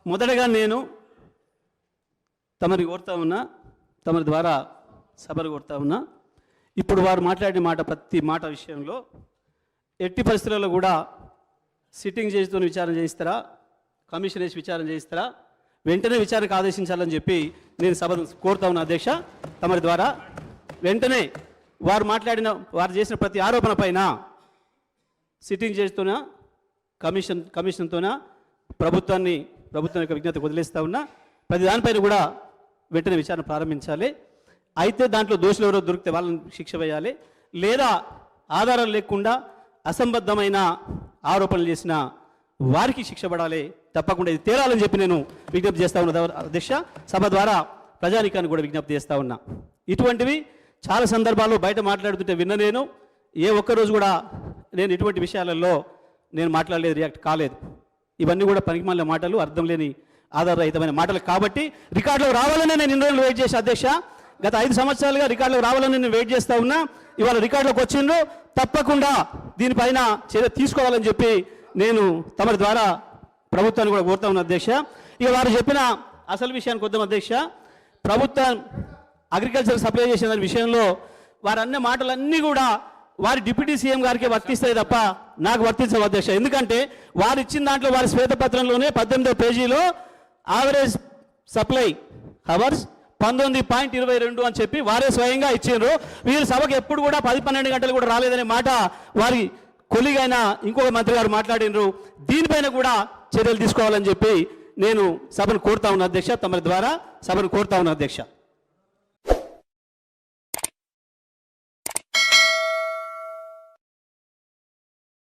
మొదటగా నేను తమరి కోరుతా ఉన్నా, తమరి ద్వారా సభలు కోరుతా ఉన్నా, ఇప్పుడు వారు మాట్లాడిన మాట ప్రతి మాట విషయంలో ఎట్టి పరిస్థితుల్లో కూడా సిట్టింగ్ జడ్జితో విచారణ చేయిస్తారా, కమిషన్ వేసి విచారణ చేయిస్తారా, వెంటనే విచారణకు ఆదేశించాలని చెప్పి నేను సభను కోరుతా ఉన్నా అధ్యక్ష. తమరి ద్వారా వెంటనే వారు చేసిన ప్రతి ఆరోపణ పైన సిట్టింగ్ జడ్జితోనా కమిషన్తోనా ప్రభుత్వం యొక్క విజ్ఞతకు వదిలేస్తూ ఉన్నా. ప్రతి దానిపైన కూడా వెంటనే విచారణ ప్రారంభించాలి. అయితే దాంట్లో దోషులు ఎవరో దొరికితే వాళ్ళని శిక్ష వేయాలి, లేదా ఆధారాలు లేకుండా అసంబద్ధమైన ఆరోపణలు చేసిన వారికి శిక్ష పడాలి. తప్పకుండా ఇది తేలాలని చెప్పి నేను విజ్ఞప్తి చేస్తూ ఉన్నా అధ్యక్ష. సభ ద్వారా ప్రజానికాన్ని కూడా విజ్ఞప్తి చేస్తూ ఉన్నా. ఇటువంటివి చాలా సందర్భాల్లో బయట మాట్లాడుతుంటే విన్న నేను ఏ ఒక్కరోజు కూడా నేను ఇటువంటి విషయాలలో నేను మాట్లాడలేదు, రియాక్ట్ కాలేదు. ఇవన్నీ కూడా పనికిమాలిన మాటలు, అర్థం లేని ఆధారరహితమైన మాటలు కాబట్టి రికార్డులోకి రావాలని నేను ఇన్ని రోజులు వెయిట్ చేసి అధ్యక్ష. గత 5 సంవత్సరాలుగా రికార్డులోకి రావాలని నేను వెయిట్ చేస్తూ ఉన్నా. ఇవాళ రికార్డులోకి వచ్చిండ్రు, తప్పకుండా దీనిపైన చర్య తీసుకోవాలని చెప్పి నేను తమరి ద్వారా ప్రభుత్వాన్ని కూడా కోరుతా ఉన్నా అధ్యక్ష. ఇక వారు చెప్పిన అసలు విషయానికి వద్దాం అధ్యక్ష. ప్రభుత్వం అగ్రికల్చర్ సప్లై చేసిన విషయంలో వారు అన్న మాటలన్నీ కూడా వారి డిప్యూటీ సీఎం గారికి వర్తిస్తాయి తప్ప నాకు వర్తించవు అధ్యక్ష. ఎందుకంటే వారు ఇచ్చిన దాంట్లో వారి శ్వేతపత్రంలోనే 18వ పేజీలో యావరేజ్ సప్లై అవర్స్ 19.22 అని చెప్పి వారే స్వయంగా ఇచ్చిండ్రు. వీరు సభకు ఎప్పుడు కూడా 10-12 గంటలు కూడా రాలేదనే మాట వారి కొలిగైన ఇంకొక మంత్రి గారు మాట్లాడినరు. దీనిపైన కూడా చర్యలు తీసుకోవాలని చెప్పి నేను సభను కోరుతా ఉన్నా అధ్యక్ష. తమ ద్వారా సభను కోరుతా ఉన్నా అధ్యక్ష.